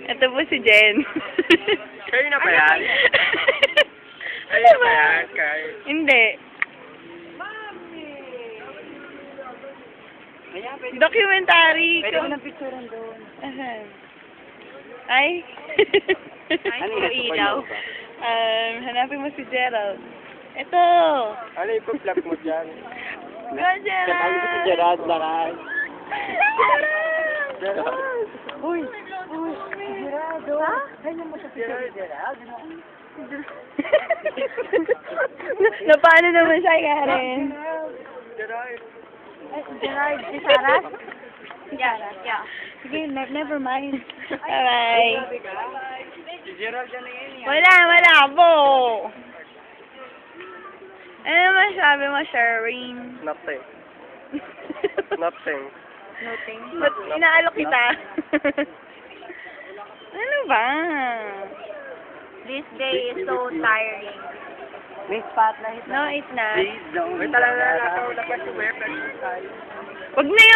Ito po si Jen. Kayo na ba yan? Kayo Ano na ba ba? yan? Kayo. Hindi. Documentary. Pwede ko ng picturean doon. Asan? Ay? Ano yung ilaw? Hanapin mo si Gerald. Ito! Ano yung vlog mo dyan? Go, Gerald! Sabi ko si Gerard Lakas. Gerald! Uy! Uy! Gerardo! Ha? Ganyan mo sa picture ni Gerardo? Na paano naman siya, Karen? Gerard. Gerard, si Sarah? Si Sarah? Yeah. Sige, never mind. Bye-bye. Si Gerard yan yan. Wala po. Ano naman sabi mo, Sherwin? Nothing. Nothing. Nothing. Ba't inaalok kita? Ano ba? This day is so tiring. May spotlight. No, it's not. May talaga nakakaulap pa si Web. Wag na yun!